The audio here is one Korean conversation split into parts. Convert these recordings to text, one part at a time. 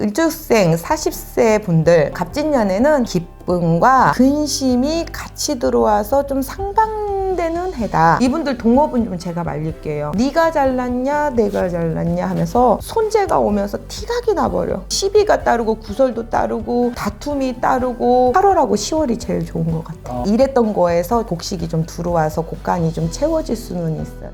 을죽생 40세 분들, 갑진년에는 기쁨과 근심이 같이 들어와서 좀 상반되는 해다. 이분들 동업은 좀 제가 말릴게요. 네가 잘났냐 내가 잘났냐 하면서 손재가 오면서 티각이 나버려. 시비가 따르고 구설도 따르고 다툼이 따르고 8월하고 10월이 제일 좋은 것 같아요. 일했던 거에서 곡식이 좀 들어와서 곡간이 좀 채워질 수는 있어요.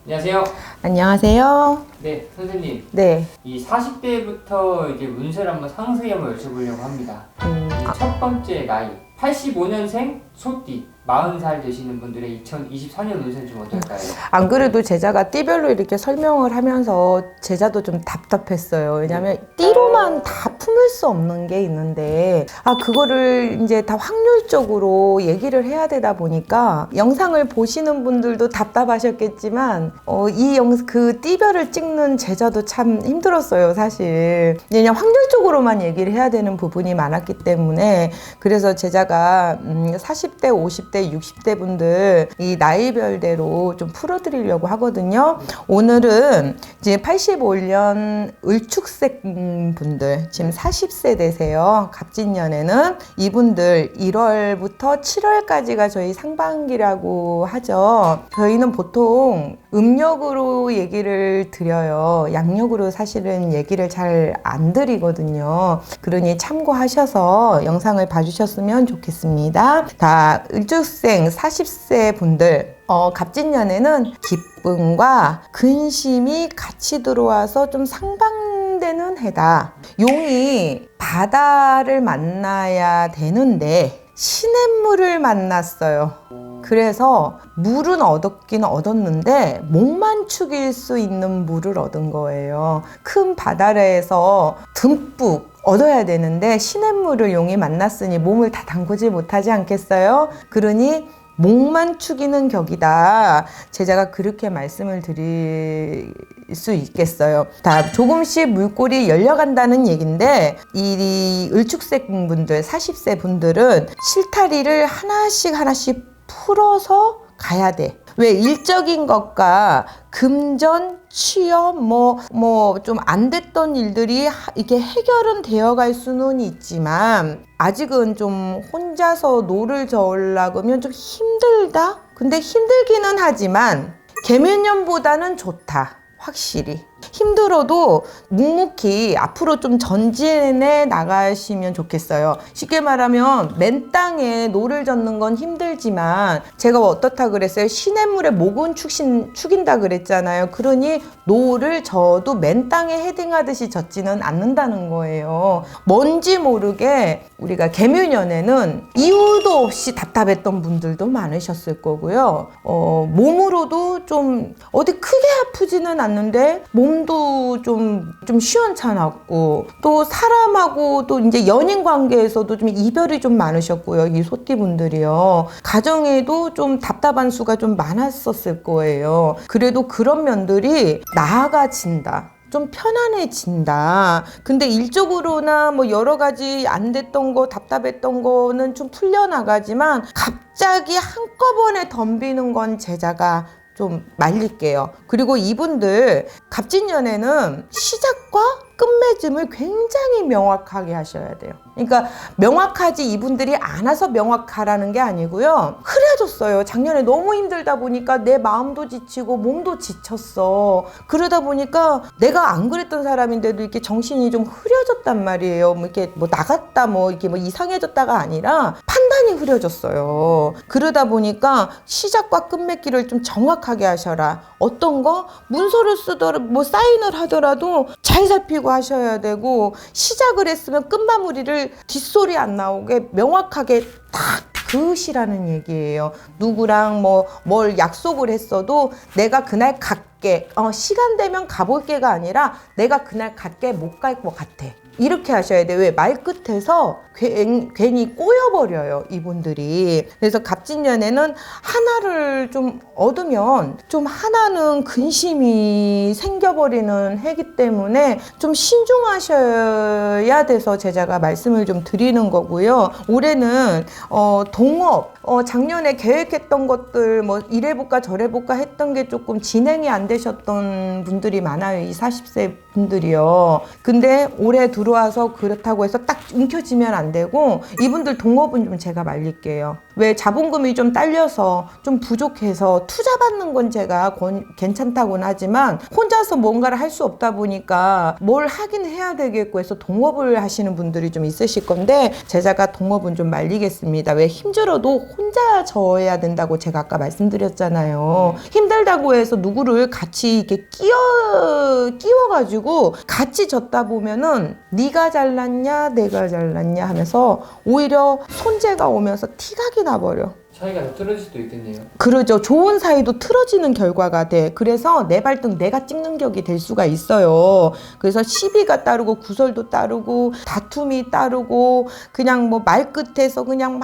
안녕하세요. 안녕하세요. 네, 선생님. 네. 이 40대부터 이제 운세를 한번 상세히 한번 여쭤보려고 합니다. 첫 번째 나이 85년생 소띠 40살 되시는 분들의 2024년 운세는 좀 어떨까요? 안 그래도 제자가 띠별로 이렇게 설명을 하면서 제자도 좀 답답했어요. 왜냐면 띠로만 다 품을 수 없는 게 있는데 그거를 이제 다 확률적으로 얘기를 해야 되다 보니까 영상을 보시는 분들도 답답하셨겠지만 그 띠별을 찍는 제자도 참 힘들었어요, 사실. 그냥 확률적으로만 얘기를 해야 되는 부분이 많았기 때문에 그래서 제자가 40대, 50대, 60대 분들 이 나이별대로 좀 풀어드리려고 하거든요. 오늘은 이제 85년 을축생 분들, 지금 40세 되세요. 갑진년에는 이분들 1월부터 7월까지가 저희 상반기라고 하죠. 저희는 보통 음력으로 얘기를 드려요. 양력으로 사실은 얘기를 잘 안 드리거든요. 그러니 참고하셔서 영상을 봐주셨으면 좋겠습니다. 자, 을죽생 40세 분들, 갑진년에는 기쁨과 근심이 같이 들어와서 좀 상반되는 해다. 용이 바다를 만나야 되는데 시냇물을 만났어요. 그래서 물은 얻었긴 얻었는데 목만 축일 수 있는 물을 얻은 거예요. 큰 바다에서 듬뿍 얻어야 되는데 시냇물을 용이 만났으니 몸을 다 담그지 못하지 않겠어요? 그러니 목만 축이는 격이다. 제자가 그렇게 말씀을 드릴 수 있겠어요. 다 조금씩 물꼬리 열려간다는 얘긴데 이 을축생 분들, 40세 분들은 실타리를 하나씩 풀어서 가야 돼. 왜 일적인 것과 금전, 취업, 좀 안 됐던 일들이 이게 해결은 되어 갈 수는 있지만 아직은 좀 혼자서 노를 저으려고 하면 좀 힘들다? 근데 힘들기는 하지만 개면년보다는 좋다. 확실히. 힘들어도 묵묵히 앞으로 좀 전진해 나가시면 좋겠어요. 쉽게 말하면 맨 땅에 노를 젓는 건 힘들지만 제가 어떻다 그랬어요? 시냇물에 목은 축인다 그랬잖아요. 그러니 노를 저어도 맨 땅에 헤딩하듯이 젓지는 않는다는 거예요. 뭔지 모르게 우리가 개묘년에는 이유도 없이 답답했던 분들도 많으셨을 거고요. 몸으로도 좀 어디 크게 아프지는 않는데 몸도 좀 시원찮았고 또 사람하고 또 이제 연인 관계에서도 좀 이별이 좀 많으셨고요. 이 소띠분들이요. 가정에도 좀 답답한 수가 좀 많았었을 거예요. 그래도 그런 면들이 나아가진다. 좀 편안해진다. 근데 일적으로나 여러 가지 안 됐던 거, 답답했던 거는 좀 풀려나가지만 갑자기 한꺼번에 덤비는 건 제자가 좀 말릴게요. 그리고 이분들 갑진년에는 시작과 끝맺음을 굉장히 명확하게 하셔야 돼요. 그러니까 명확하지 이분들이 안 와서 명확하라는 게 아니고요. 흐려졌어요. 작년에 너무 힘들다 보니까 내 마음도 지치고 몸도 지쳤어. 그러다 보니까 내가 안 그랬던 사람인데도 이렇게 정신이 좀 흐려졌단 말이에요. 이렇게 나갔다 이렇게 이상해졌다가 아니라 판단이 흐려졌어요. 그러다 보니까 시작과 끝맺기를 좀 정확하게 하셔라. 어떤 거 문서를 쓰더라도 사인을 하더라도 잘 살피고 하셔야 되고 시작을 했으면 끝마무리를 뒷소리 안 나오게 명확하게 딱 그으시라는 얘기예요. 누구랑 뭘 약속을 했어도 내가 그날 갈게. 시간 되면 가볼게가 아니라 내가 그날 갈게, 못 갈 것 같아. 이렇게 하셔야 돼요. 왜? 말끝에서 괜히 꼬여버려요, 이분들이. 그래서 갑진년에는 하나를 좀 얻으면 좀 하나는 근심이 생겨버리는 해기 때문에 좀 신중하셔야 돼서 제자가 말씀을 좀 드리는 거고요. 올해는 동업, 작년에 계획했던 것들 뭐 이래볼까 저래볼까 했던 게 조금 진행이 안 되셨던 분들이 많아요. 이 40세 분들이요. 근데 올해 들어와서 그렇다고 해서 딱 움켜쥐면 안 되고, 이분들 동업은 좀 제가 말릴게요. 왜? 자본금이 좀 딸려서 좀 부족해서 투자 받는 건 제가 괜찮다고는 하지만 혼자서 뭔가를 할 수 없다 보니까 뭘 하긴 해야 되겠고 해서 동업을 하시는 분들이 좀 있으실 건데, 제자가 동업은 좀 말리겠습니다. 왜? 힘들어도 혼자 져야 된다고 제가 아까 말씀드렸잖아요. 힘들다고 해서 누구를 같이 이렇게 끼워가지고 같이 졌다 보면은 네가 잘났냐 내가 잘났냐 하면서 오히려 손재가 오면서 티각이 나버려. 사이가 더 틀어질 수도 있겠네요. 그러죠. 좋은 사이도 틀어지는 결과가 돼. 그래서 내 발등 내가 찍는 격이 될 수가 있어요. 그래서 시비가 따르고 구설도 따르고 다툼이 따르고 그냥 뭐 말끝에서 그냥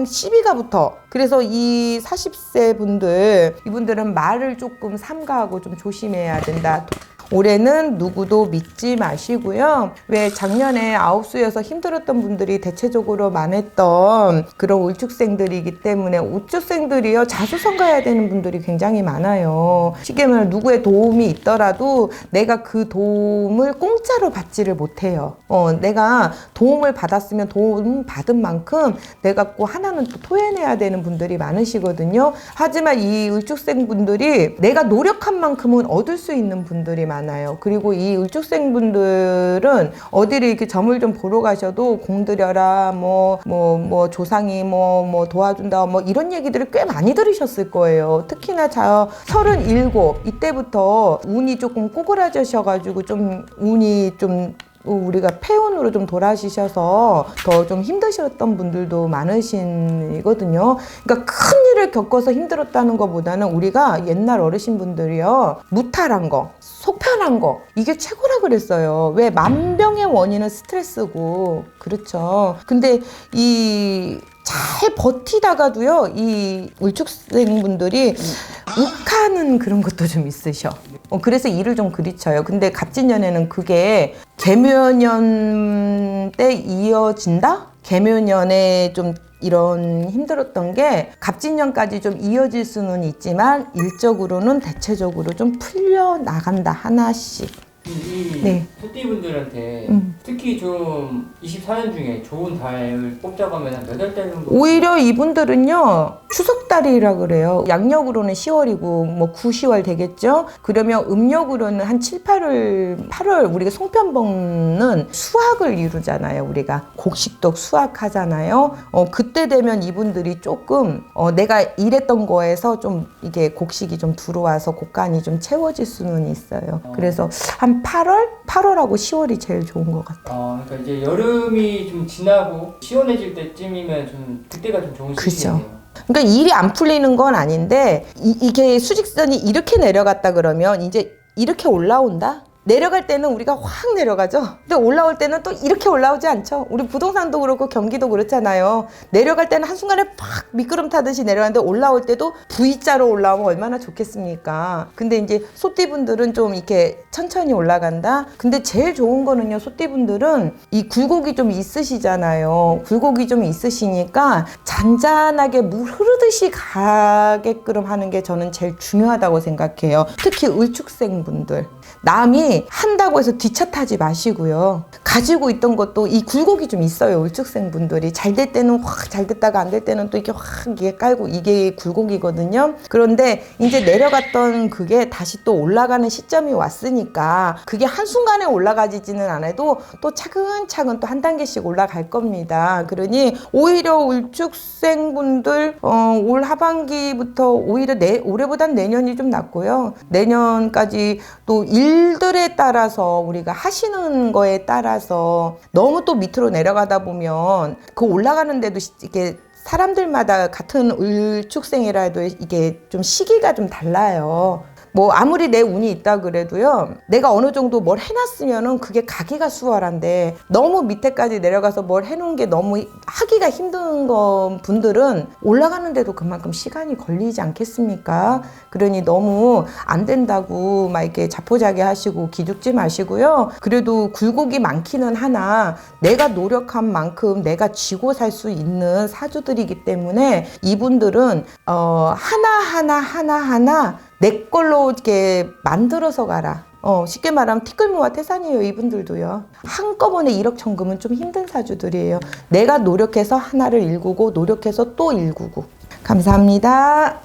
시비가 붙어. 그래서 이 40세 분들, 이분들은 말을 조금 삼가하고 좀 조심해야 된다. 올해는 누구도 믿지 마시고요. 왜? 작년에 아홉수여서 힘들었던 분들이 대체적으로 많았던 그런 울축생들이기 때문에, 울축생들이요 자수성가해야 되는 분들이 굉장히 많아요. 쉽게 말하면 누구의 도움이 있더라도 내가 그 도움을 공짜로 받지를 못해요. 내가 도움을 받았으면 도움 받은 만큼 내가 꼭 하나는 또 토해내야 되는 분들이 많으시거든요. 하지만 이 울축생 분들이 내가 노력한 만큼은 얻을 수 있는 분들이 많아요. 그리고 이 울축생 분들은 어디를 이렇게 점을 좀 보러 가셔도 공들여라, 조상이 도와준다, 이런 얘기들을 꽤 많이 들으셨을 거예요. 특히나 37 이때부터 운이 조금 꼬그라지셔가지고 좀 운이 좀 우리가 폐운으로 좀 돌아지셔서 더 좀 힘드셨던 분들도 많으시거든요. 그러니까 큰 일을 겪어서 힘들었다는 것보다는 우리가 옛날 어르신분들이요, 무탈한 거, 속편한 거, 이게 최고라 그랬어요. 왜? 만병의 원인은 스트레스고. 그렇죠. 근데 잘 버티다가도요, 이 울축생분들이 욱하는 그런 것도 좀 있으셔. 그래서 일을 좀 그리쳐요. 근데 갑진년에는 그게 개묘년 때 이어진다? 개묘년에 좀 이런 힘들었던 게 갑진년까지 좀 이어질 수는 있지만 일적으로는 대체적으로 좀 풀려 나간다, 하나씩. 네. 소띠분들한테 특히 좀 24년 중에 좋은 달을 뽑자고 하면 몇 월 달 정도? 오히려 이분들은요, 추석달이라 그래요. 양력으로는 10월이고 9, 10월 되겠죠. 그러면 음력으로는 한 7, 8월 우리가 송편봉는 수확을 이루잖아요. 우리가 곡식도 수확하잖아요. 그때 되면 이분들이 조금 내가 일했던 거에서 좀 이게 곡식이 좀 들어와서 곡간이 좀 채워질 수는 있어요. 그래서 한 8월하고 10월이 제일 좋은 것 같아요. 그러니까 이제 여름이 좀 지나고 시원해질 때쯤이면 좀 그때가 좀 좋은 시기네요. 그러니까 일이 안 풀리는 건 아닌데 이게 수직선이 이렇게 내려갔다 그러면 이제 이렇게 올라온다? 내려갈 때는 우리가 확 내려가죠. 근데 올라올 때는 또 이렇게 올라오지 않죠. 우리 부동산도 그렇고 경기도 그렇잖아요. 내려갈 때는 한순간에 팍 미끄럼 타듯이 내려가는데 올라올 때도 V자로 올라오면 얼마나 좋겠습니까. 근데 이제 소띠분들은 좀 이렇게 천천히 올라간다. 근데 제일 좋은 거는요, 소띠분들은 이 굴곡이 좀 있으시잖아요. 굴곡이 좀 있으시니까 잔잔하게 물 흐르듯이 가게끔 하는 게 저는 제일 중요하다고 생각해요. 특히 울축생분들. 남이 한다고 해서 뒤차 타지 마시고요. 가지고 있던 것도 이 굴곡이 좀 있어요. 울축생분들이 잘 될 때는 확 잘 됐다가 안 될 때는 또 이게 확 이게 깔고, 이게 굴곡이거든요. 그런데 이제 내려갔던 그게 다시 또 올라가는 시점이 왔으니까 그게 한순간에 올라가지지는 않아도 또 차근차근 또 한 단계씩 올라갈 겁니다. 그러니 오히려 울축생분들 올 하반기부터 오히려 올해보단 내년이 좀 낫고요. 내년까지 또 일들에 따라서 우리가 하시는 거에 따라서 너무 또 밑으로 내려가다 보면 그 올라가는데도 이게 사람들마다 같은 울축생이라 해도 이게 좀 시기가 좀 달라요. 뭐 아무리 내 운이 있다 그래도요, 내가 어느 정도 뭘 해놨으면은 그게 가기가 수월한데 너무 밑에까지 내려가서 뭘 해놓은 게 너무 하기가 힘든 분들은 올라가는데도 그만큼 시간이 걸리지 않겠습니까? 그러니 너무 안 된다고 막 이렇게 자포자기 하시고 기죽지 마시고요. 그래도 굴곡이 많기는 하나 내가 노력한 만큼 내가 쥐고 살 수 있는 사주들이기 때문에 이분들은 하나하나 내 걸로 이렇게 만들어서 가라. 쉽게 말하면 티끌모아 태산이에요. 이분들도요. 한꺼번에 1억 천금은 좀 힘든 사주들이에요. 내가 노력해서 하나를 일구고 노력해서 또 일구고. 감사합니다.